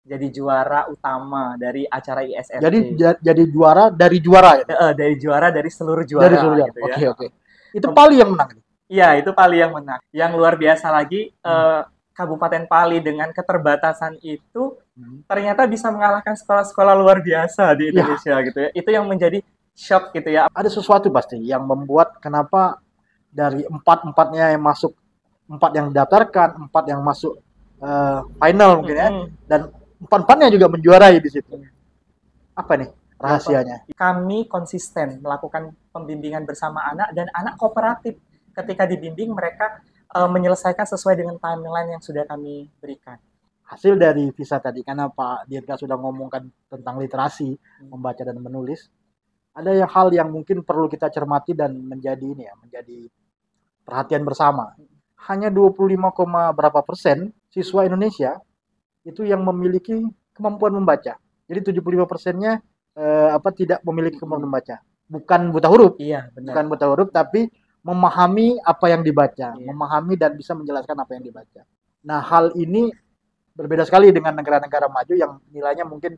jadi juara utama dari acara Jadi ISRC. jadi juara dari juara ya? Dari juara dari seluruh Dari seluruh juara juara. gitu ya. Oke, oke. Itu Pali yang menang. Iya, itu Pali yang menang. Yang luar biasa lagi, Hmm. Kabupaten Pali dengan keterbatasan itu Hmm. ternyata bisa mengalahkan sekolah-sekolah luar biasa di Ya, Indonesia gitu ya. Itu yang menjadi shock gitu ya. ada sesuatu pasti yang membuat kenapa dari empat-empatnya yang masuk, empat yang didaftarkan, empat yang masuk final mungkin ya, Mm-mm. dan empat-empatnya juga menjuarai di situ. Apa nih rahasianya? Kami konsisten melakukan pembimbingan bersama anak dan anak kooperatif. Ketika dibimbing mereka menyelesaikan sesuai dengan timeline yang sudah kami berikan. Hasil dari visa tadi, karena Pak Dirga sudah ngomongkan tentang literasi, membaca dan menulis, ada hal yang mungkin perlu kita cermati dan menjadi ini ya, menjadi perhatian bersama. Hanya 25, berapa persen siswa Indonesia itu yang memiliki kemampuan membaca. Jadi 75%-nya tidak memiliki kemampuan membaca. Bukan buta huruf. Iya, benar. Bukan buta huruf, tapi memahami apa yang dibaca, memahami dan bisa menjelaskan apa yang dibaca. Nah, hal ini berbeda sekali dengan negara-negara maju yang nilainya mungkin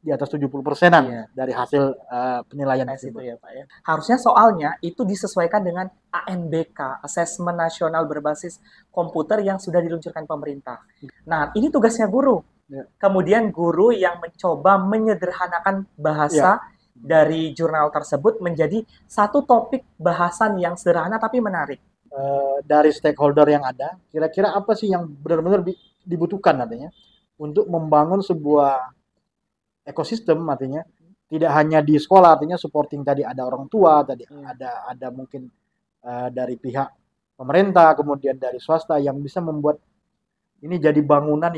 di atas 70%-an dari hasil penilaian itu ya Pak ya. Harusnya soalnya itu disesuaikan dengan ANBK, Asesmen Nasional Berbasis Komputer yang sudah diluncurkan pemerintah. Nah, ini tugasnya guru. Kemudian guru yang mencoba menyederhanakan bahasa dari jurnal tersebut menjadi satu topik bahasan yang sederhana tapi menarik. Dari stakeholder yang ada, kira-kira apa sih yang benar-benar dibutuhkan artinya untuk membangun sebuah ekosistem, artinya tidak hanya di sekolah, artinya supporting tadi ada orang tua, tadi ada mungkin dari pihak pemerintah, kemudian dari swasta yang bisa membuat ini jadi bangunan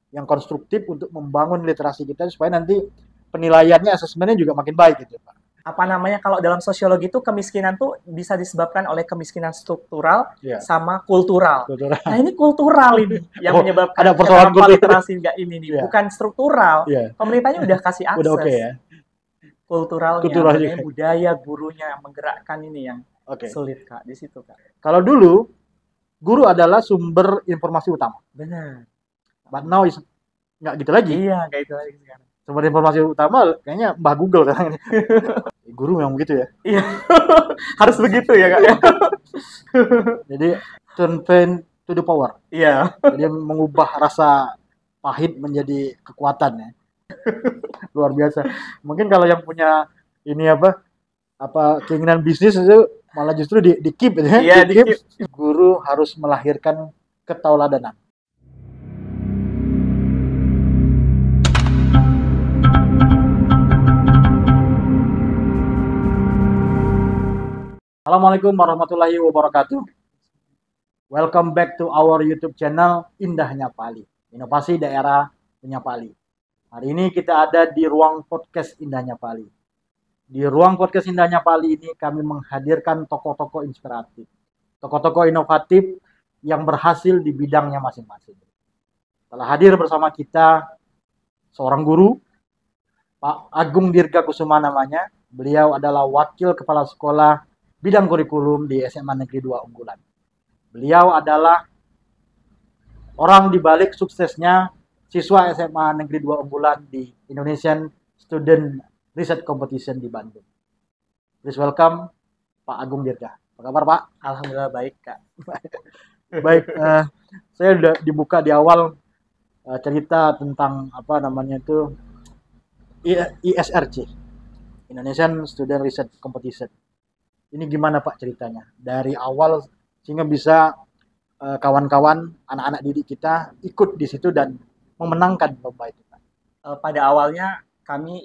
yang konstruktif untuk membangun literasi kita supaya nanti penilaiannya, asesmennya juga makin baik gitu Pak. Apa namanya, kalau dalam sosiologi itu kemiskinan tuh bisa disebabkan oleh kemiskinan struktural sama kultural. Nah, ini kultural ini yang menyebabkan ada persoalan literasi enggak ini nih, bukan struktural. Pemerintahnya udah kasih akses. Udah oke ya. Kulturalnya, budaya gurunya yang menggerakkan ini yang sulit Kak di situ Kak. Kalau dulu guru adalah sumber informasi utama. Benar. But now nggak gitu lagi. Iya, nggak itu lagi sekarang. Sumber informasi utama kayaknya Mbah Google sekarang ini. Guru memang begitu ya. Iya. Harus begitu ya Kak ya. Jadi turn pain to the power. Iya. Jadi mengubah rasa pahit menjadi kekuatan ya. Luar biasa. Mungkin kalau yang punya ini apa keinginan bisnis itu malah justru di keep ya. Iya, di keep. Guru harus melahirkan ketauladanan. Assalamualaikum warahmatullahi wabarakatuh. Welcome back to our YouTube channel Indahnya Pali. Inovasi daerah punya Pali. Hari ini kita ada di ruang podcast Indahnya Pali. Di ruang podcast Indahnya Pali ini kami menghadirkan tokoh-tokoh inspiratif, tokoh-tokoh inovatif yang berhasil di bidangnya masing-masing. Telah hadir bersama kita seorang guru, Pak Agung Dirga Kusuma namanya. Beliau adalah Wakil Kepala Sekolah Bidang Kurikulum di SMA Negeri 2 Unggulan. Beliau adalah orang di balik suksesnya siswa SMA Negeri 2 Unggulan di Indonesian Student Research Competition di Bandung. Please welcome Pak Agung Dirga. Apa kabar Pak? Alhamdulillah baik Kak. Baik, saya sudah dibuka di awal cerita tentang ISRC, Indonesian Student Research Competition. Ini gimana Pak ceritanya? Dari awal sehingga bisa kawan-kawan, anak-anak didik kita ikut di situ dan memenangkan lomba itu Pak. Pada awalnya kami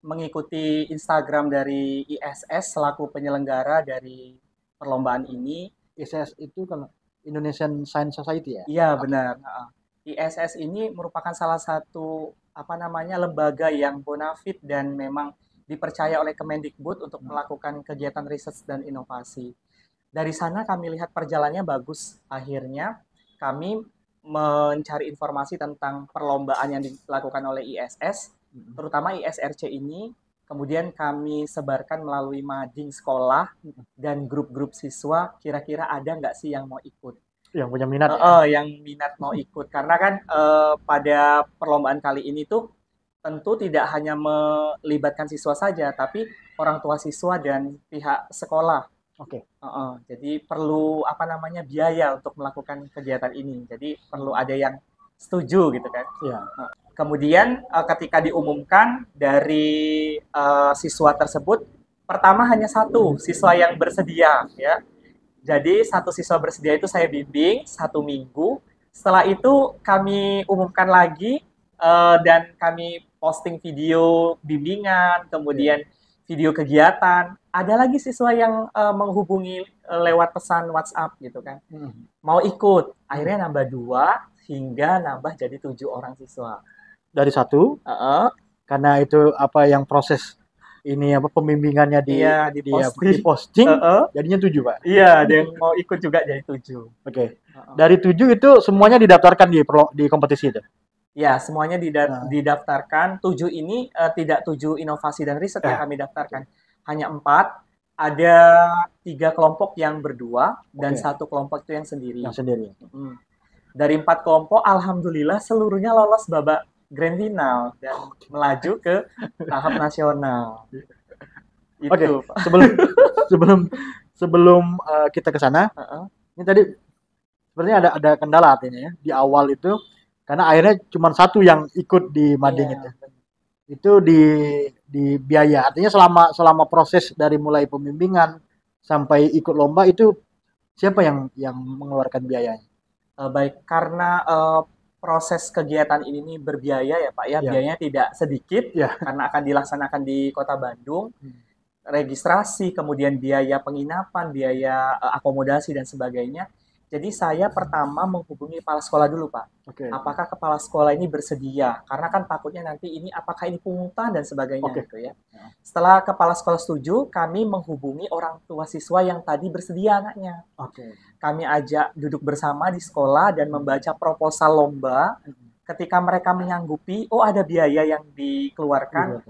mengikuti Instagram dari ISS selaku penyelenggara dari perlombaan ini. ISS itu kan Indonesian Science Society ya? Iya benar. ISS ini merupakan salah satu lembaga yang bonafit dan memang dipercaya oleh Kemendikbud untuk melakukan kegiatan riset dan inovasi. Dari sana kami lihat perjalanannya bagus. Akhirnya kami mencari informasi tentang perlombaan yang dilakukan oleh ISS, terutama ISRC ini. Kemudian kami sebarkan melalui mading sekolah dan grup-grup siswa, kira-kira ada nggak sih yang mau ikut. Yang punya minat ya. Yang minat mau ikut. Karena kan pada perlombaan kali ini tuh tentu tidak hanya melibatkan siswa saja, tapi orang tua siswa dan pihak sekolah. Oke. Jadi perlu apa namanya biaya untuk melakukan kegiatan ini. Jadi perlu ada yang setuju gitu kan. Iya. Kemudian ketika diumumkan dari siswa tersebut, pertama hanya satu siswa yang bersedia ya. Jadi satu siswa bersedia itu saya bimbing 1 minggu. Setelah itu kami umumkan lagi dan kami posting video bimbingan, kemudian video kegiatan. Ada lagi siswa yang menghubungi lewat pesan WhatsApp gitu kan, mau ikut. Akhirnya nambah 2 hingga nambah jadi 7 orang siswa. Dari satu, karena itu apa yang proses ini apa pembimbingannya diposting, jadinya 7 Pak. Iya, ada yang mau ikut juga jadi 7. Oke. Dari 7 itu semuanya didaftarkan di kompetisi itu. Ya, semuanya didaftarkan. 7 ini tidak 7 inovasi dan riset yang kami daftarkan. Hanya 4. Ada 3 kelompok yang berdua dan 1 kelompok itu yang sendiri. Yang sendiri. Dari 4 kelompok, alhamdulillah seluruhnya lolos babak grand final dan melaju ke tahap nasional. Oke, sebelum kita ke sana, ini tadi sebenarnya ada kendala artinya ya di awal itu, karena akhirnya cuma 1 yang ikut di mading itu di biaya, artinya selama proses dari mulai pembimbingan sampai ikut lomba itu siapa yang mengeluarkan biayanya? Baik, karena proses kegiatan ini berbiaya ya Pak ya, biayanya tidak sedikit karena akan dilaksanakan di Kota Bandung. Registrasi, kemudian biaya penginapan, biaya akomodasi dan sebagainya. Jadi saya pertama menghubungi kepala sekolah dulu Pak. Apakah kepala sekolah ini bersedia? Karena kan takutnya nanti ini apakah ini pungutan dan sebagainya gitu ya. Setelah kepala sekolah setuju, kami menghubungi orang tua siswa yang tadi bersedia anaknya. Kami ajak duduk bersama di sekolah dan membaca proposal lomba. Ketika mereka menyanggupi, oh ada biaya yang dikeluarkan,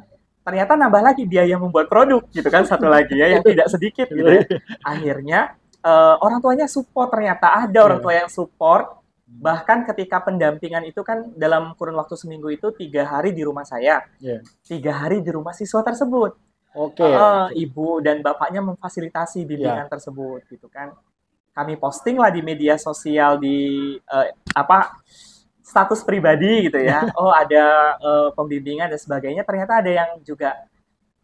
ternyata nambah lagi biaya membuat produk gitu kan, satu lagi ya yang tidak sedikit gitu ya. Akhirnya orang tuanya support, ternyata ada orang tua yang support. Bahkan ketika pendampingan itu kan dalam kurun waktu seminggu itu 3 hari di rumah saya, 3 hari di rumah siswa tersebut. Ibu dan bapaknya memfasilitasi bimbingan tersebut gitu kan. Kami posting lah di media sosial di status pribadi gitu ya. Oh ada pembimbingan dan sebagainya. Ternyata ada yang juga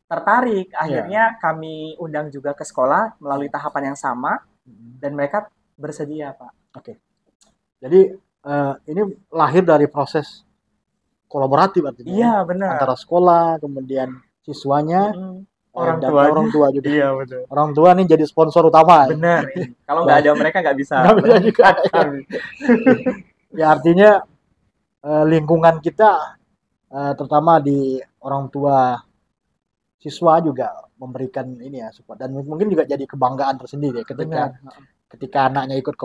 tertarik. Akhirnya kami undang juga ke sekolah melalui tahapan yang sama dan mereka bersedia Pak. Jadi ini lahir dari proses kolaboratif artinya. Iya benar. Antara sekolah, kemudian siswanya, orang tua juga. Iya betul. Orang tua nih jadi sponsor utama. Benar. Kalau nggak ada mereka nggak bisa. Nggak bisa juga. Ya artinya lingkungan kita terutama di orang tua siswa juga memberikan ini ya support, dan mungkin juga jadi kebanggaan tersendiri ketika anaknya ikut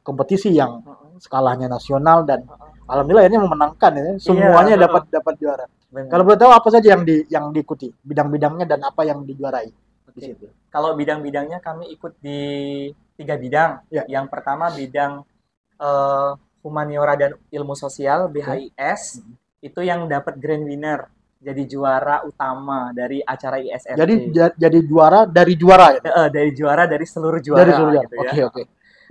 kompetisi yang skalanya nasional dan alhamdulillah ini memenangkan ya, semuanya dapat juara. Kalau boleh tahu apa saja yang diikuti, bidang-bidangnya dan apa yang dijuarai di situ? Kalau bidang-bidangnya kami ikut di 3 bidang. Yang pertama bidang humaniora dan ilmu sosial BHIS, itu yang dapat grand winner. Jadi juara utama dari acara ISRT. Jadi juara dari juara ya? Dari juara dari seluruh juara. Dari seluruh juara. Gitu ya. Oke.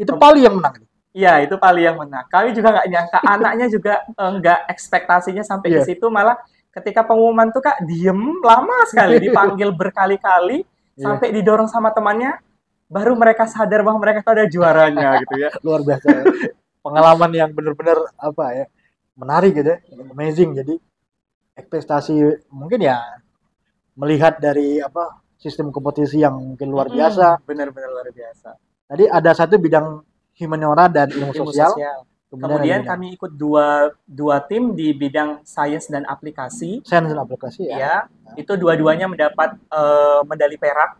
Itu Pali yang menang? Iya, itu Pali yang menang. Kami juga nggak nyangka, anaknya juga nggak ekspektasinya sampai ke situ. Malah ketika pengumuman tuh Kak, diem lama sekali, dipanggil berkali-kali, sampai didorong sama temannya, baru mereka sadar bahwa mereka tuh ada juaranya gitu ya. Luar biasa. Ya. Pengalaman yang benar-benar menarik gitu ya, amazing. Jadi ekspektasi mungkin ya melihat dari sistem kompetisi yang mungkin luar biasa. Benar-benar luar biasa. Tadi ada satu bidang humaniora dan ilmu sosial. Kemudian kami ikut dua tim di bidang sains dan aplikasi. Sains dan aplikasi ya. Itu dua-duanya mendapat medali perak.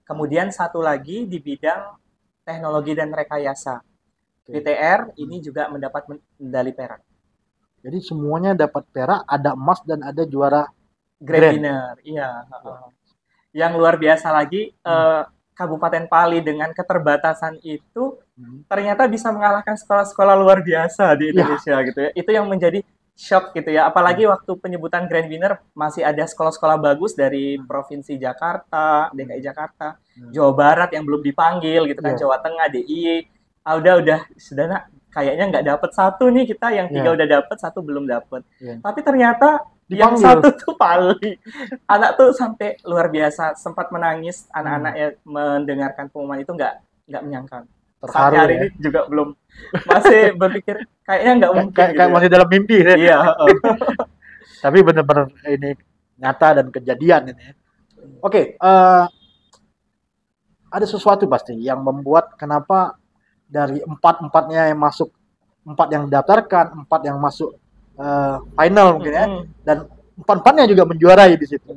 Kemudian satu lagi di bidang teknologi dan rekayasa. PTR ini juga mendapat medali perak. Jadi semuanya dapat perak, ada emas dan ada juara grand winner. Iya. Yang luar biasa lagi Kabupaten Pali dengan keterbatasan itu ternyata bisa mengalahkan sekolah-sekolah luar biasa di Ya, Indonesia gitu ya. Itu yang menjadi shock gitu ya. Apalagi waktu penyebutan Grand Winner masih ada sekolah-sekolah bagus dari Provinsi Jakarta, DKI Jakarta, Jawa Barat yang belum dipanggil gitu kan, ya, Jawa Tengah, DIY. Ah, udah sudah nak, kayaknya nggak dapet satu nih kita, yang tiga ya, udah dapet, satu belum dapet. ya. Tapi ternyata yang Dipanggil. satu tuh Pali. Anak tuh sampai luar biasa, sempat menangis anak-anak ya mendengarkan pengumuman itu, nggak menyangka. Sampai Terharu hari ya. ini juga belum, masih berpikir kayaknya nggak mungkin gitu Kayak ya. masih dalam mimpi ya. Iya, Tapi benar-benar ini nyata dan kejadian ini, ya. Oke, ada sesuatu pasti yang membuat kenapa dari empat-empatnya yang masuk, empat yang daftarkan, empat yang masuk final mungkin ya, dan empat-empatnya juga menjuarai di situ.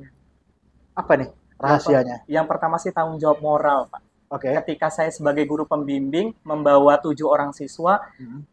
Apa nih rahasianya? Yang pertama sih tanggung jawab moral, Pak. Oke. Ketika saya sebagai guru pembimbing membawa 7 orang siswa,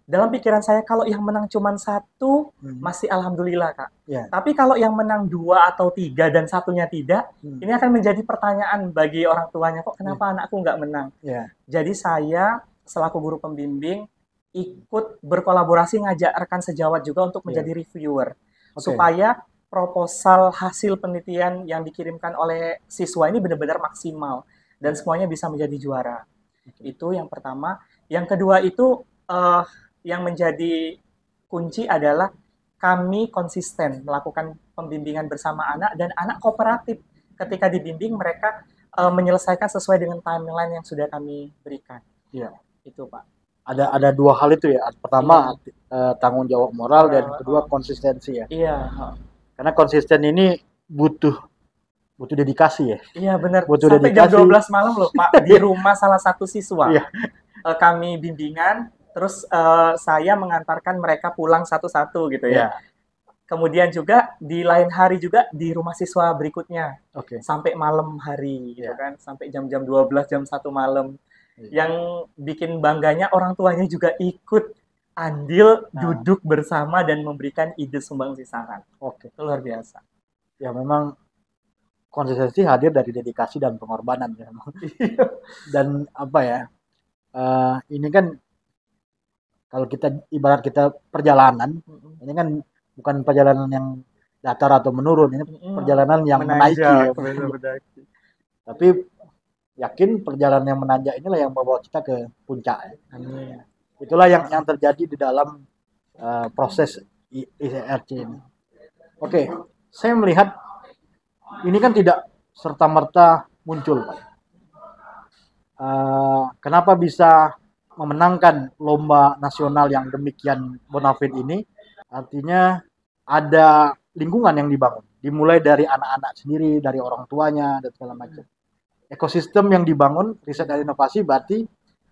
dalam pikiran saya kalau yang menang cuma satu, masih alhamdulillah, Kak. Ya. Tapi kalau yang menang 2 atau 3 dan satunya tidak, ini akan menjadi pertanyaan bagi orang tuanya, kok kenapa anakku nggak menang? Ya. Jadi saya selaku guru pembimbing ikut berkolaborasi, ngajak rekan sejawat juga untuk menjadi reviewer. Supaya proposal hasil penelitian yang dikirimkan oleh siswa ini benar-benar maksimal dan semuanya bisa menjadi juara. Itu yang pertama. Yang kedua itu yang menjadi kunci adalah kami konsisten melakukan pembimbingan bersama anak, dan anak kooperatif. Ketika dibimbing mereka menyelesaikan sesuai dengan timeline yang sudah kami berikan. Iya. Itu, Pak. Ada dua hal itu ya. Pertama tanggung jawab moral, dan kedua konsistensi ya. Iya. Karena konsisten ini butuh dedikasi ya. Iya benar. Butuh Sampai dedikasi. jam 12 malam loh, Pak, di rumah salah satu siswa. Iya. Kami bimbingan, terus saya mengantarkan mereka pulang satu-satu gitu ya. Iya. Kemudian juga di lain hari juga di rumah siswa berikutnya. Oke. Sampai malam hari gitu Iya. kan, sampai jam-jam 12, jam 1 malam. Iya. Yang bikin bangganya orang tuanya juga ikut andil, duduk bersama dan memberikan ide sumbangsi saran. Oke. Itu luar biasa. Ya memang konsistensi hadir dari dedikasi dan pengorbanan ya. Dan apa ya? Ini kan kalau kita ibarat kita perjalanan, ini kan bukan perjalanan yang datar atau menurun, ini perjalanan yang menaiki ya. Tapi yakin perjalanan yang menanjak inilah yang membawa kita ke puncak ya. Itulah yang terjadi di dalam proses ICRC ini. Oke, saya melihat ini kan tidak serta-merta muncul, Pak. Kenapa bisa memenangkan lomba nasional yang demikian bonafit ini? Artinya ada lingkungan yang dibangun, dimulai dari anak-anak sendiri, dari orang tuanya dan segala macam. Ekosistem yang dibangun, riset dan inovasi berarti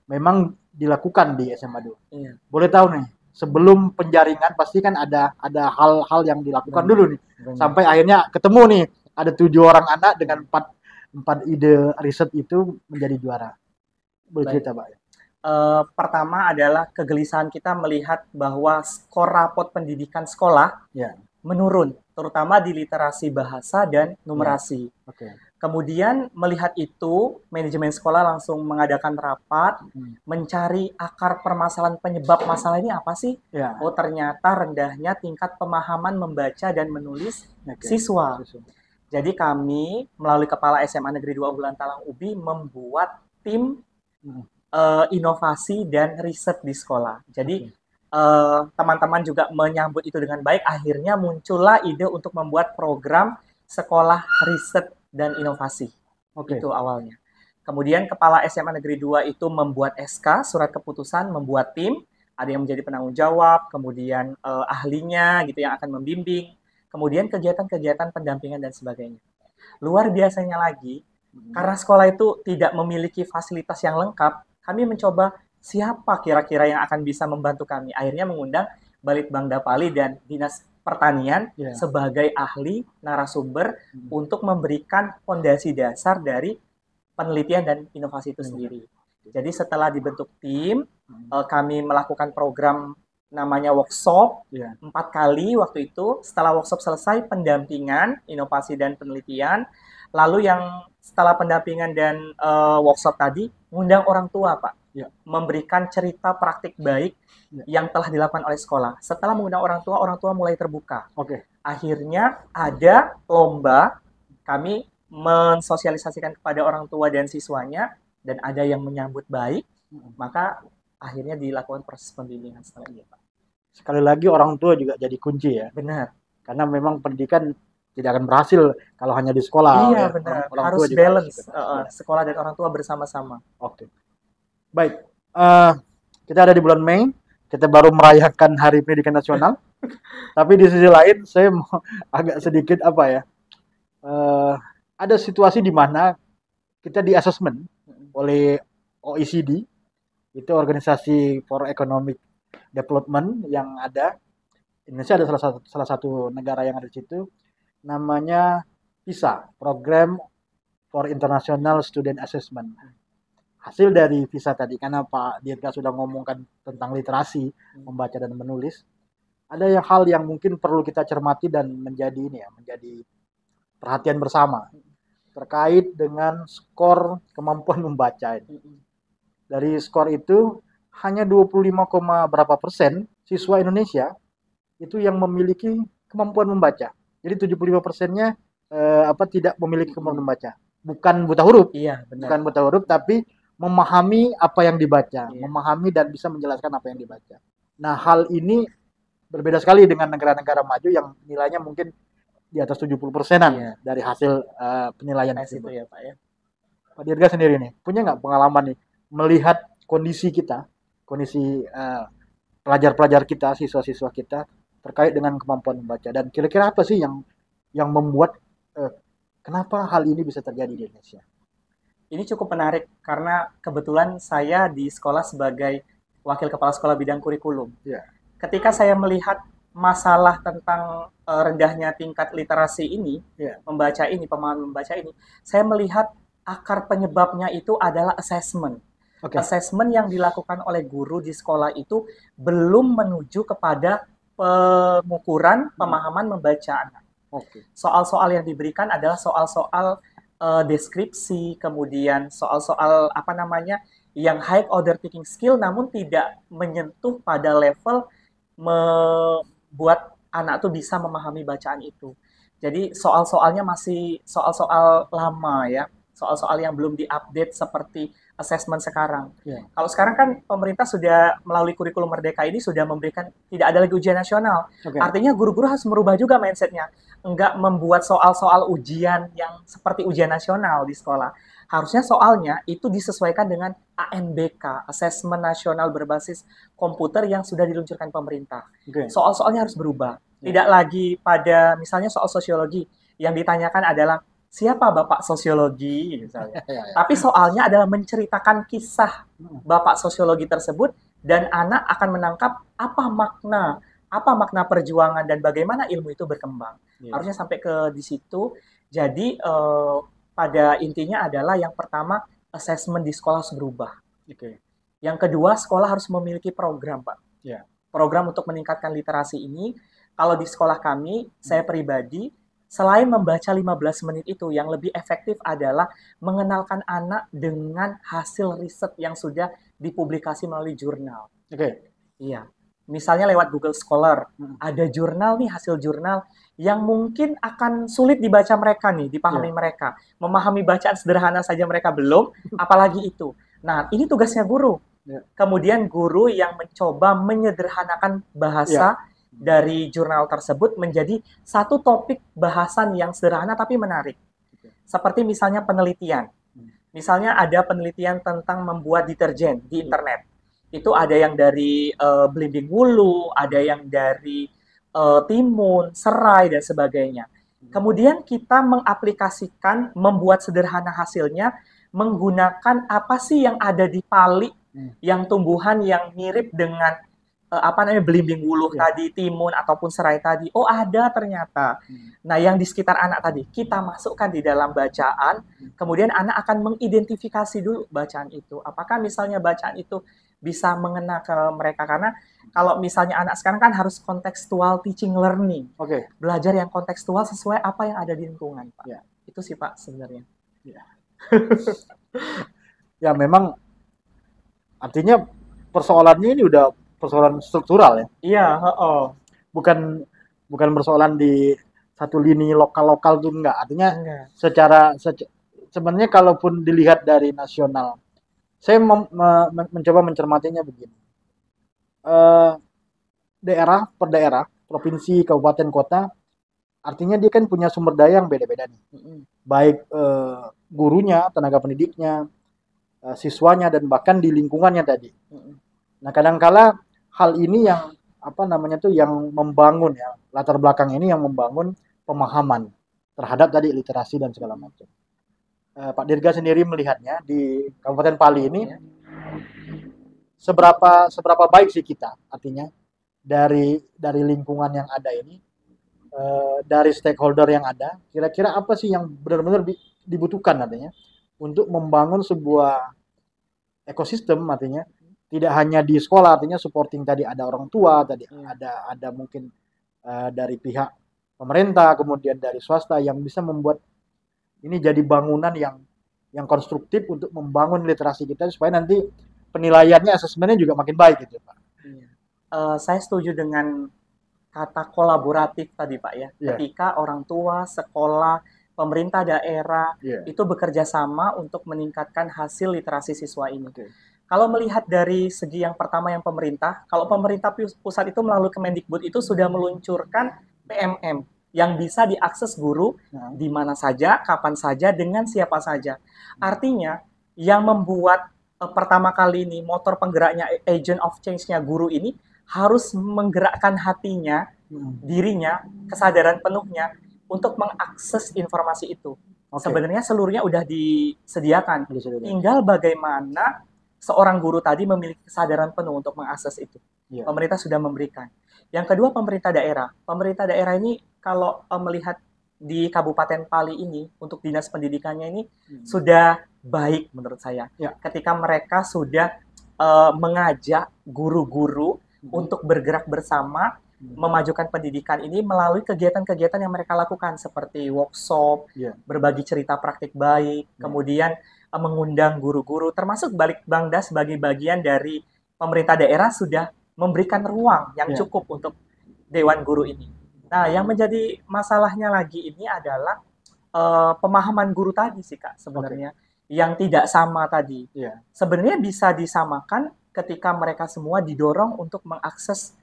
memang dilakukan di SMA 2. Iya. Boleh tahu nih, sebelum penjaringan pasti kan ada hal-hal yang dilakukan dulu nih. Sampai akhirnya ketemu nih, ada 7 orang anak dengan 4 ide riset itu menjadi juara. Boleh cerita, Pak? Pertama adalah kegelisahan kita melihat bahwa skor rapot pendidikan sekolah menurun, terutama di literasi bahasa dan numerasi. Kemudian melihat itu, manajemen sekolah langsung mengadakan rapat, mencari akar permasalahan, penyebab masalah ini apa sih? Oh, ternyata rendahnya tingkat pemahaman membaca dan menulis siswa. Jadi kami melalui Kepala SMA Negeri 2 Ulan Talang UBI membuat tim inovasi dan riset di sekolah. Jadi teman-teman juga menyambut itu dengan baik. Akhirnya muncullah ide untuk membuat program sekolah riset dan inovasi. Itu awalnya. Kemudian Kepala SMA Negeri 2 itu membuat SK, surat keputusan, membuat tim. Ada yang menjadi penanggung jawab, kemudian ahlinya gitu yang akan membimbing. Kemudian kegiatan-kegiatan pendampingan dan sebagainya. Luar biasanya lagi, karena sekolah itu tidak memiliki fasilitas yang lengkap, kami mencoba siapa kira-kira yang akan bisa membantu kami. Akhirnya mengundang Balitbangda Pali dan Dinas Pertanian sebagai ahli narasumber untuk memberikan fondasi dasar dari penelitian dan inovasi itu sendiri. Jadi setelah dibentuk tim, kami melakukan program namanya workshop 4 kali waktu itu. Setelah workshop selesai, pendampingan, inovasi dan penelitian. Lalu yang setelah pendampingan dan workshop tadi, ngundang orang tua, Pak. Ya. Memberikan cerita praktik baik yang telah dilakukan oleh sekolah. Setelah mengundang orang tua mulai terbuka. Oke. Akhirnya ada lomba, kami mensosialisasikan kepada orang tua dan siswanya, dan ada yang menyambut baik, maka akhirnya dilakukan proses pembimbingan setelah itu, Pak. Sekali lagi orang tua juga jadi kunci ya. Benar. Karena memang pendidikan tidak akan berhasil kalau hanya di sekolah. Iya, ya. benar. Orang Harus tua juga balance harus sekolah dan orang tua bersama-sama. Oke. Baik. Kita ada di bulan Mei. Kita baru merayakan Hari Pendidikan Nasional. Tapi di sisi lain saya mau agak sedikit ada situasi di mana kita di assessment oleh OECD, itu Organisasi for Economic Development yang ada. Indonesia ada salah satu negara yang ada di situ, namanya PISA, Program for International Student Assessment. Hasil dari PISA tadi, karena Pak Dirga sudah ngomongkan tentang literasi, membaca dan menulis, ada hal yang mungkin perlu kita cermati dan menjadi perhatian bersama terkait dengan skor kemampuan membaca ini. Dari skor itu hanya 25, berapa persen siswa Indonesia itu yang memiliki kemampuan membaca. Jadi 75%-nya tidak memiliki kemampuan membaca. Bukan buta huruf. Iya, benar. Bukan buta huruf, tapi memahami apa yang dibaca, memahami dan bisa menjelaskan apa yang dibaca. Nah, hal ini berbeda sekali dengan negara-negara maju yang nilainya mungkin di atas 70%-an dari hasil penilaian itu ya, Pak ya. Pak Dirga sendiri nih, punya nggak pengalaman nih melihat kondisi kita, kondisi pelajar-pelajar kita, siswa-siswa kita terkait dengan kemampuan membaca, dan kira-kira apa sih yang membuat kenapa hal ini bisa terjadi di Indonesia? Ini cukup menarik karena kebetulan saya di sekolah sebagai wakil kepala sekolah bidang kurikulum. Ketika saya melihat masalah tentang rendahnya tingkat literasi ini, pemahaman membaca ini, saya melihat akar penyebabnya itu adalah assessment. Assessment yang dilakukan oleh guru di sekolah itu belum menuju kepada pengukuran pemahaman membaca anak. Soal-soal yang diberikan adalah soal-soal deskripsi, kemudian soal-soal yang high order thinking skill, namun tidak menyentuh pada level membuat anak tuh bisa memahami bacaan itu. Jadi soal-soalnya masih soal-soal lama ya, soal-soal yang belum diupdate seperti assessment sekarang. Kalau sekarang kan pemerintah sudah melalui kurikulum Merdeka ini sudah memberikan tidak ada lagi ujian nasional. Artinya guru-guru harus merubah juga mindsetnya. Enggak membuat soal-soal ujian yang seperti ujian nasional di sekolah. Harusnya soalnya itu disesuaikan dengan ANBK, Assessment Nasional Berbasis Komputer yang sudah diluncurkan pemerintah. Soal-soalnya harus berubah. Tidak lagi pada misalnya soal sosiologi yang ditanyakan adalah siapa Bapak Sosiologi misalnya. Tapi soalnya adalah menceritakan kisah Bapak Sosiologi tersebut dan anak akan menangkap apa makna perjuangan dan bagaimana ilmu itu berkembang. Harusnya sampai ke di situ. Jadi pada intinya adalah yang pertama assessment di sekolah harus berubah. Yang kedua sekolah harus memiliki program, Pak. Program untuk meningkatkan literasi ini. Kalau di sekolah kami, saya pribadi selain membaca 15 menit itu, yang lebih efektif adalah mengenalkan anak dengan hasil riset yang sudah dipublikasi melalui jurnal. Iya. Misalnya lewat Google Scholar, ada jurnal nih, hasil jurnal yang mungkin akan sulit dibaca mereka nih, dipahami mereka. Memahami bacaan sederhana saja mereka belum, apalagi itu. Nah, ini tugasnya guru. Kemudian guru yang mencoba menyederhanakan bahasa dari jurnal tersebut menjadi satu topik bahasan yang sederhana tapi menarik. Seperti misalnya penelitian. Misalnya ada penelitian tentang membuat deterjen di internet. Itu ada yang dari belimbing wulu, ada yang dari timun, serai, dan sebagainya. Kemudian kita mengaplikasikan, membuat sederhana hasilnya, menggunakan apa sih yang ada di pali, yang tumbuhan yang mirip dengan belimbing wuluh tadi, timun ataupun serai tadi. Oh, ada ternyata. Nah, yang di sekitar anak tadi kita masukkan di dalam bacaan, kemudian anak akan mengidentifikasi dulu bacaan itu. Apakah misalnya bacaan itu bisa mengena ke mereka, karena kalau misalnya anak sekarang kan harus kontekstual teaching learning. Belajar yang kontekstual sesuai apa yang ada di lingkungan, Pak. Itu sih, Pak, sebenarnya. Ya memang artinya persoalannya ini udah persoalan struktural ya. Iya, heeh. Bukan bukan persoalan di satu lini lokal-lokal tuh enggak. Artinya Enggak. sebenarnya kalaupun dilihat dari nasional, saya mencoba mencermatinya begini. Eh, daerah per daerah, provinsi, kabupaten, kota, artinya dia kan punya sumber daya yang beda-beda nih. Baik gurunya, tenaga pendidiknya, siswanya, dan bahkan di lingkungannya tadi. Nah, kadangkala hal ini yang apa namanya tuh yang membangun ya, latar belakang ini yang membangun pemahaman terhadap tadi literasi dan segala macam. Pak Dirga sendiri melihatnya di Kabupaten Pali ini seberapa baik sih kita, artinya dari lingkungan yang ada ini, dari stakeholder yang ada, kira-kira apa sih yang benar-benar dibutuhkan artinya untuk membangun sebuah ekosistem, artinya tidak hanya di sekolah, artinya supporting tadi ada orang tua, tadi ada mungkin dari pihak pemerintah, kemudian dari swasta yang bisa membuat ini jadi bangunan yang konstruktif untuk membangun literasi kita supaya nanti penilaiannya, asesmennya juga makin baik gitu, Pak. Saya setuju dengan kata kolaboratif tadi, Pak ya. Ketika orang tua, sekolah, pemerintah daerah itu bekerja sama untuk meningkatkan hasil literasi siswa ini. Kalau melihat dari segi yang pertama yang pemerintah, kalau pemerintah pusat itu melalui Kemendikbud itu sudah meluncurkan PMM yang bisa diakses guru di mana saja, kapan saja, dengan siapa saja. Artinya yang membuat pertama kali ini motor penggeraknya, agent of change-nya guru ini harus menggerakkan hatinya, dirinya, kesadaran penuhnya untuk mengakses informasi itu. Sebenarnya seluruhnya udah disediakan. Tinggal bagaimana seorang guru tadi memiliki kesadaran penuh untuk mengakses itu. Pemerintah sudah memberikan. Yang kedua, pemerintah daerah. Pemerintah daerah ini kalau melihat di Kabupaten Pali ini, untuk dinas pendidikannya ini sudah baik menurut saya. Ketika mereka sudah mengajak guru-guru untuk bergerak bersama, memajukan pendidikan ini melalui kegiatan-kegiatan yang mereka lakukan, seperti workshop, berbagi cerita praktik baik, kemudian mengundang guru-guru, termasuk Balitbangda sebagai bagian dari pemerintah daerah sudah memberikan ruang yang cukup untuk Dewan Guru ini. Nah, yang menjadi masalahnya lagi ini adalah pemahaman guru tadi sih, Kak, sebenarnya. Yang tidak sama tadi. Sebenarnya bisa disamakan ketika mereka semua didorong untuk mengakses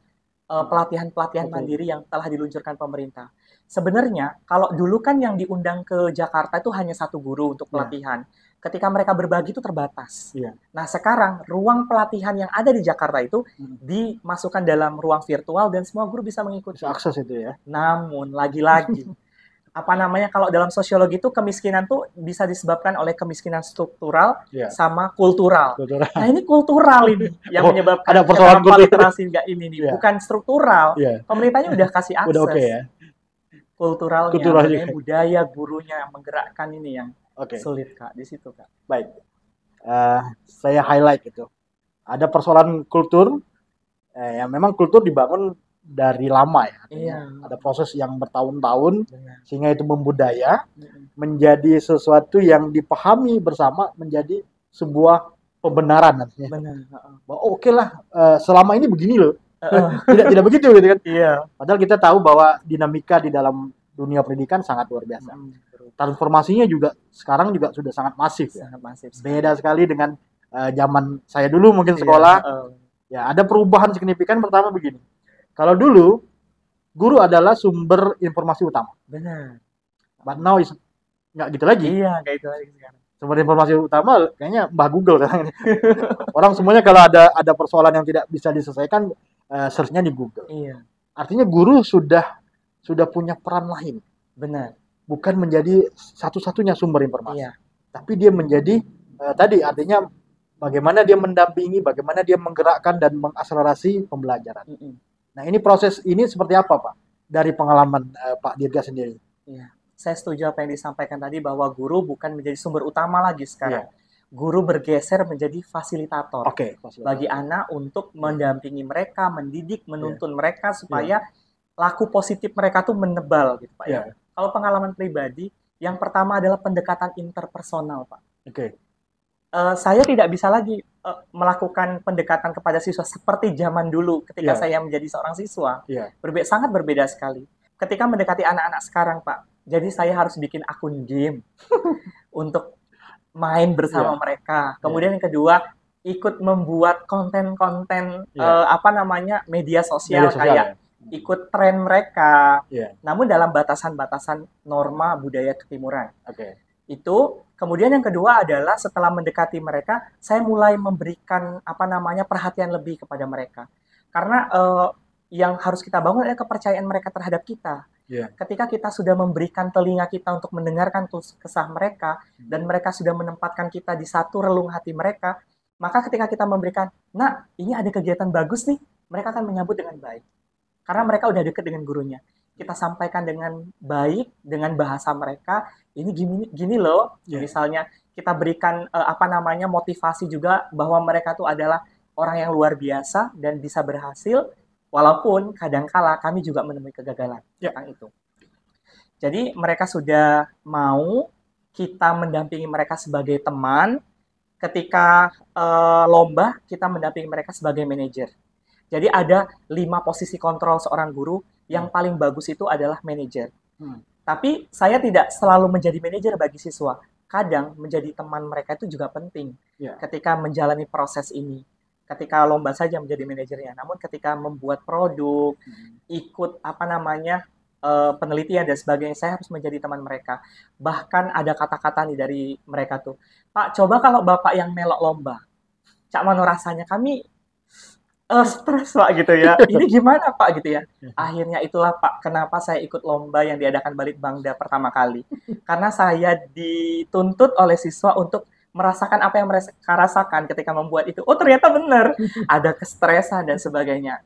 pelatihan-pelatihan mandiri yang telah diluncurkan pemerintah. Sebenarnya, kalau dulu kan yang diundang ke Jakarta itu hanya satu guru untuk pelatihan. Ketika mereka berbagi itu terbatas. Nah, sekarang ruang pelatihan yang ada di Jakarta itu dimasukkan dalam ruang virtual dan semua guru bisa mengikuti. Bisa akses itu ya. Namun, lagi-lagi, apa namanya, kalau dalam sosiologi itu kemiskinan tuh bisa disebabkan oleh kemiskinan struktural sama kultural. Nah, ini kultural ini yang menyebabkan ada persoalan literasi nggak ini nih, bukan struktural. Pemerintahnya udah kasih akses. Udah ya. Kulturalnya, budaya gurunya yang menggerakkan ini yang sulit, Kak, di situ, Kak. Baik. Saya highlight itu. Ada persoalan kultur, yang memang kultur dibangun dari lama ya. Ada proses yang bertahun-tahun sehingga itu membudaya menjadi sesuatu yang dipahami bersama, menjadi sebuah pembenaran nantinya. Oke lah, selama ini begini loh. tidak begitu gitu kan. Padahal kita tahu bahwa dinamika di dalam dunia pendidikan sangat luar biasa. Transformasinya juga sekarang juga sudah sangat masif. Beda sekali dengan zaman saya dulu mungkin sekolah. Ya, ada perubahan signifikan. Pertama begini. Kalau dulu guru adalah sumber informasi utama. Benar. But now is nggak gitu lagi. Iya, kayak itu lagi sekarang. Sumber informasi utama kayaknya Mbah Google sekarang ini. Orang semuanya kalau ada persoalan yang tidak bisa diselesaikan, search-nya di Google. Artinya guru sudah punya peran lain. Benar. Bukan menjadi satu-satunya sumber informasi. Tapi dia menjadi tadi artinya bagaimana dia mendampingi, bagaimana dia menggerakkan dan mengakselerasi pembelajaran. Nah, ini proses ini seperti apa, Pak? Dari pengalaman Pak Dirga sendiri. Saya setuju apa yang disampaikan tadi bahwa guru bukan menjadi sumber utama lagi sekarang. Guru bergeser menjadi fasilitator bagi anak untuk mendampingi mereka, mendidik, menuntun mereka supaya laku positif mereka tuh menebal gitu, Pak. Kalau pengalaman pribadi, Yang pertama adalah pendekatan interpersonal, Pak. Oke. Saya tidak bisa lagi melakukan pendekatan kepada siswa seperti zaman dulu ketika Iya, saya menjadi seorang siswa. iya, Sangat berbeda sekali. Ketika mendekati anak-anak sekarang, Pak, jadi saya harus bikin akun game untuk main bersama iya, mereka. iya, Kemudian yang kedua, ikut membuat konten-konten iya. media Media sosial sosial ya. kayak ikut tren mereka. Iya, Namun dalam batasan-batasan norma budaya ketimuran. oke. Itu kemudian yang kedua adalah setelah mendekati mereka, saya mulai memberikan perhatian lebih kepada mereka. Karena yang harus kita bangun adalah kepercayaan mereka terhadap kita. Iya, Ketika kita sudah memberikan telinga kita untuk mendengarkan kesah mereka dan mereka sudah menempatkan kita di satu relung hati mereka, maka ketika kita memberikan, "Nak, ini ada kegiatan bagus nih." Mereka akan menyambut dengan baik. Karena mereka udah deket dengan gurunya. Kita sampaikan dengan baik, dengan bahasa mereka, ini gini gini loh. iya. Misalnya kita berikan motivasi juga bahwa mereka tuh adalah orang yang luar biasa dan bisa berhasil, walaupun kadangkala kami juga menemui kegagalan Ya. tentang itu. Jadi mereka sudah mau kita mendampingi mereka sebagai teman, ketika lomba kita mendampingi mereka sebagai manajer. Jadi ada 5 posisi kontrol seorang guru, yang paling bagus itu adalah manajer. Hmm. Tapi saya tidak selalu menjadi manajer bagi siswa. Kadang menjadi teman mereka itu juga penting Ya. ketika menjalani proses ini. Ketika lomba saja menjadi manajernya, namun ketika membuat produk, ikut penelitian dan sebagainya, saya harus menjadi teman mereka. Bahkan ada kata-kata nih dari mereka tuh, "Pak, coba kalau Bapak yang melok lomba, Cak Mano rasanya kami stres Pak gitu ya. Ini gimana Pak gitu ya. Akhirnya itulah Pak kenapa saya ikut lomba yang diadakan Balitbangda pertama kali. Karena saya dituntut oleh siswa untuk merasakan apa yang mereka rasakan ketika membuat itu. Oh ternyata benar. Ada kestresan dan sebagainya.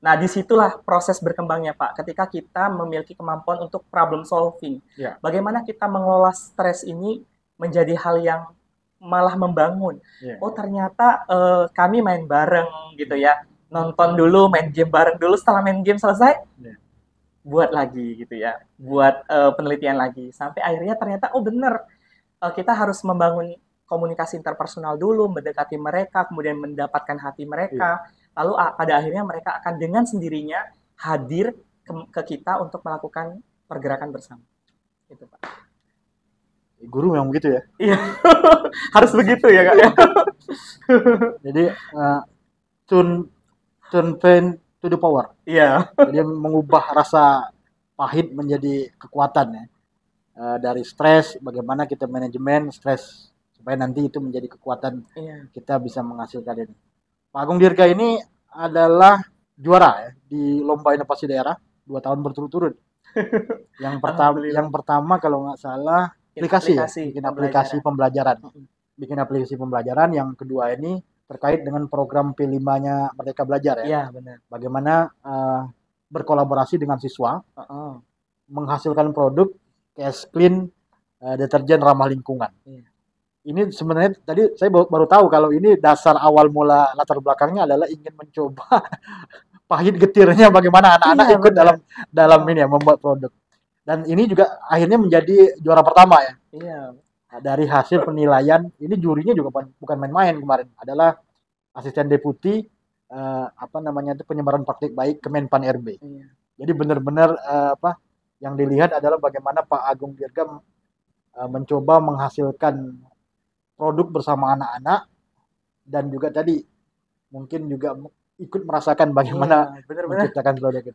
Nah disitulah proses berkembangnya Pak. Ketika kita memiliki kemampuan untuk problem solving. Ya. Bagaimana kita mengelola stres ini menjadi hal yang malah membangun. Ya. Oh ternyata kami main bareng gitu ya, nonton dulu, main game bareng dulu, setelah main game selesai, buat lagi gitu ya, buat penelitian lagi, sampai akhirnya ternyata oh bener, kita harus membangun komunikasi interpersonal dulu, mendekati mereka, kemudian mendapatkan hati mereka, lalu pada akhirnya mereka akan dengan sendirinya hadir ke kita untuk melakukan pergerakan bersama. Itu Pak. Guru memang begitu ya. Iya, harus begitu ya Kak ya. Jadi turn pain to the power. Iya. Jadi mengubah rasa pahit menjadi kekuatan ya. Dari stres, bagaimana kita manajemen stres supaya nanti itu menjadi kekuatan kita bisa menghasilkan ini. Pak Agung Dirga ini adalah juara ya di lomba inovasi daerah 2 tahun berturut-turut. Yang pertama kalau nggak salah bikin aplikasi pembelajaran. Bikin aplikasi pembelajaran. Yang kedua ini terkait dengan program P5-nya Merdeka Belajar ya. Iya, benar. Bagaimana berkolaborasi dengan siswa menghasilkan produk cash clean deterjen ramah lingkungan. Ini sebenarnya tadi saya baru tahu kalau ini dasar awal mula latar belakangnya adalah ingin mencoba pahit getirnya bagaimana anak-anak ikut dalam ini ya membuat produk. Dan ini juga akhirnya menjadi juara pertama ya. Iya. Dari hasil penilaian, ini jurinya juga bukan main-main kemarin. Adalah asisten deputi penyebaran praktik baik Kemenpan RB. Iya. Jadi benar-benar yang dilihat adalah bagaimana Pak Agung Dirga mencoba menghasilkan produk bersama anak-anak dan juga tadi mungkin juga ikut merasakan bagaimana menciptakan produk itu.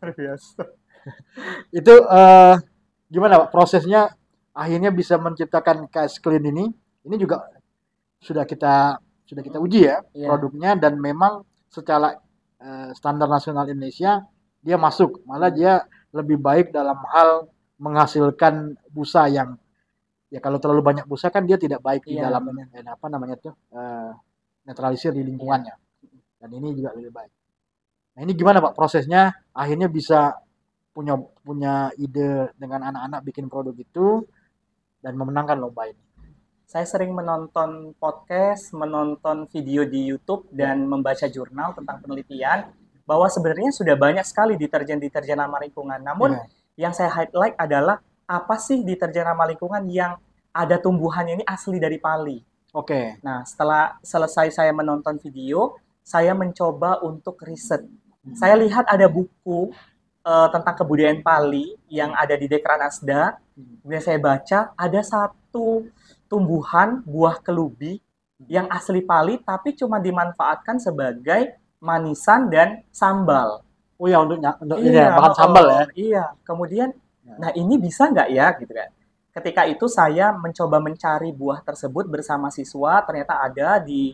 Itu gimana Pak prosesnya akhirnya bisa menciptakan cash clean ini juga sudah kita uji ya produknya dan memang secara standar nasional Indonesia dia masuk, malah dia lebih baik dalam hal menghasilkan busa yang ya kalau terlalu banyak busa kan dia tidak baik di dalam netralisir di lingkungannya. Dan ini juga lebih baik. Nah, ini gimana Pak prosesnya akhirnya bisa punya ide dengan anak-anak bikin produk itu dan memenangkan lomba ini? Saya sering menonton podcast, menonton video di YouTube dan membaca jurnal tentang penelitian bahwa sebenarnya sudah banyak sekali deterjen ramah lingkungan. Namun yang saya highlight adalah apa sih deterjen ramah lingkungan yang ada tumbuhannya ini asli dari Pali. Oke. Nah, setelah selesai saya menonton video, saya mencoba untuk riset. Saya lihat ada buku tentang kebudayaan Pali yang ada di Dekranasda. Kemudian saya baca ada satu tumbuhan buah kelubi yang asli Pali tapi cuma dimanfaatkan sebagai manisan dan sambal. Oh ya, untuk ini ya, Iya, bahan sambal ya. iya. Kemudian, nah ini bisa nggak ya gitu kan? Ketika itu saya mencoba mencari buah tersebut bersama siswa, ternyata ada di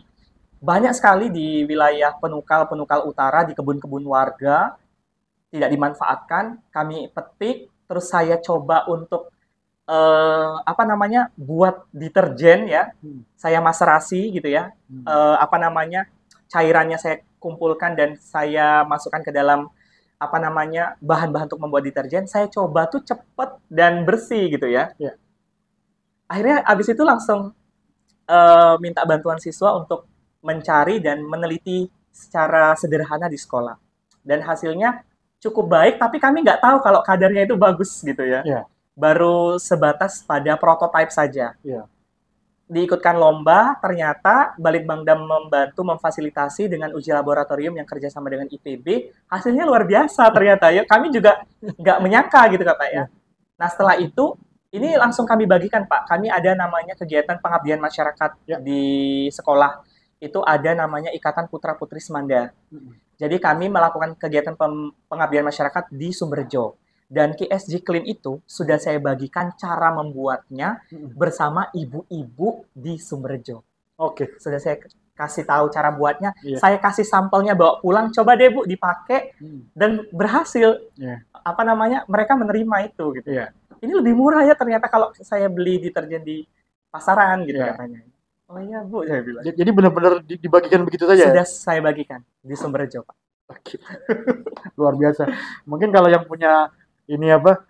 banyak sekali di wilayah Penukal Utara, di kebun-kebun warga, tidak dimanfaatkan. Kami petik, terus saya coba untuk apa namanya buat deterjen ya. Saya maserasi gitu ya. Apa namanya cairannya saya kumpulkan dan saya masukkan ke dalam apa namanya bahan-bahan untuk membuat deterjen. Saya coba tuh cepet dan bersih gitu ya. Ya. Akhirnya abis itu langsung minta bantuan siswa untuk mencari dan meneliti secara sederhana di sekolah. Dan hasilnya cukup baik, tapi kami nggak tahu kalau kadarnya itu bagus gitu ya. Ya. Baru sebatas pada prototipe saja. Ya. Diikutkan lomba, ternyata Balitbangdam membantu memfasilitasi dengan uji laboratorium yang kerjasama dengan IPB. Hasilnya luar biasa ternyata ya. Kami juga nggak menyangka gitu Kak Pak ya. Nah setelah itu, ini langsung kami bagikan Pak. Kami ada namanya kegiatan pengabdian masyarakat di sekolah. Itu ada namanya Ikatan Putra Putri Semanda. Jadi kami melakukan kegiatan pengabdian masyarakat di Sumberjo. Dan KSG Clean itu sudah saya bagikan cara membuatnya bersama ibu-ibu di Sumberjo. Oke. Sudah saya kasih tahu cara buatnya. Saya kasih sampelnya bawa pulang. Coba deh Bu dipakai dan berhasil. Apa namanya? Mereka menerima itu gitu. Ini lebih murah ya ternyata kalau saya beli deterjen di pasaran gitu katanya. Oh iya Bu, saya bilang. Jadi benar-benar dibagikan begitu saja. Sudah saya bagikan di Sumberjo Pak. Oke. Luar biasa. Mungkin kalau yang punya ini apa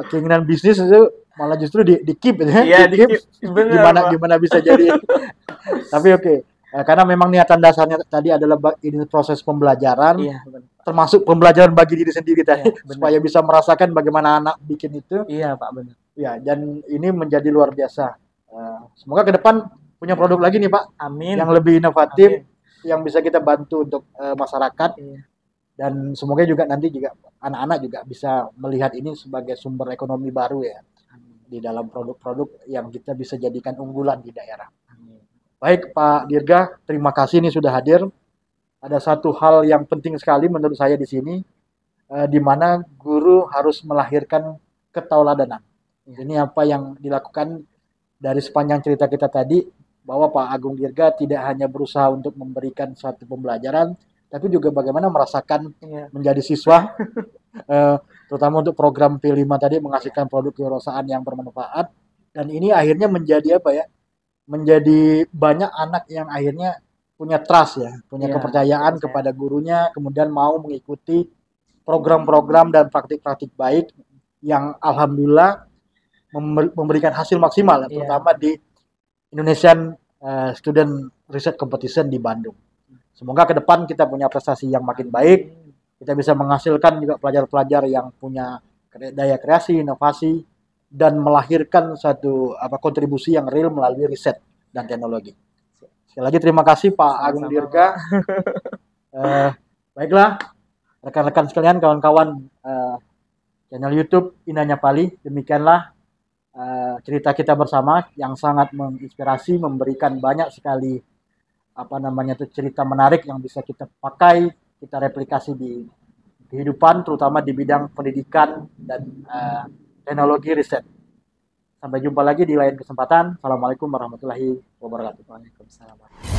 keinginan bisnis itu malah justru di keep ya. Iya, di keep. Bener, gimana bisa jadi. Tapi oke. Karena memang niatan dasarnya tadi adalah ini proses pembelajaran. Iya, termasuk pembelajaran bagi diri sendiri tadi supaya bisa merasakan bagaimana anak bikin itu. Iya, Pak, benar. Ya, dan ini menjadi luar biasa. Semoga ke depan punya produk lagi nih, Pak. Amin. Yang lebih inovatif, yang bisa kita bantu untuk masyarakat. Dan semoga juga nanti juga anak-anak juga bisa melihat ini sebagai sumber ekonomi baru ya di dalam produk-produk yang kita bisa jadikan unggulan di daerah. Baik Pak Dirga, terima kasih ini sudah hadir. Ada satu hal yang penting sekali menurut saya di sini, di mana guru harus melahirkan ketauladanan. Ini apa yang dilakukan dari sepanjang cerita kita tadi, bahwa Pak Agung Dirga tidak hanya berusaha untuk memberikan satu pembelajaran, tapi juga bagaimana merasakan menjadi siswa, terutama untuk program P5 tadi menghasilkan produk kewirausahaan yang bermanfaat, dan ini akhirnya menjadi apa ya? Menjadi banyak anak yang akhirnya punya trust ya, punya kepercayaan kepada gurunya, kemudian mau mengikuti program-program dan praktik-praktik baik yang alhamdulillah memberikan hasil maksimal, terutama di Indonesian Student Research Competition di Bandung. Semoga ke depan kita punya prestasi yang makin baik, kita bisa menghasilkan juga pelajar-pelajar yang punya daya kreasi, inovasi, dan melahirkan satu kontribusi yang real melalui riset dan teknologi. Sekali lagi terima kasih Pak Agung Dirga. Baiklah, rekan-rekan sekalian, kawan-kawan channel YouTube Indahnya Pali, demikianlah cerita kita bersama yang sangat menginspirasi, memberikan banyak sekali cerita menarik yang bisa kita pakai, kita replikasi di kehidupan, terutama di bidang pendidikan dan teknologi riset. Sampai jumpa lagi di lain kesempatan. Assalamualaikum warahmatullahi wabarakatuh. Waalaikumsalam.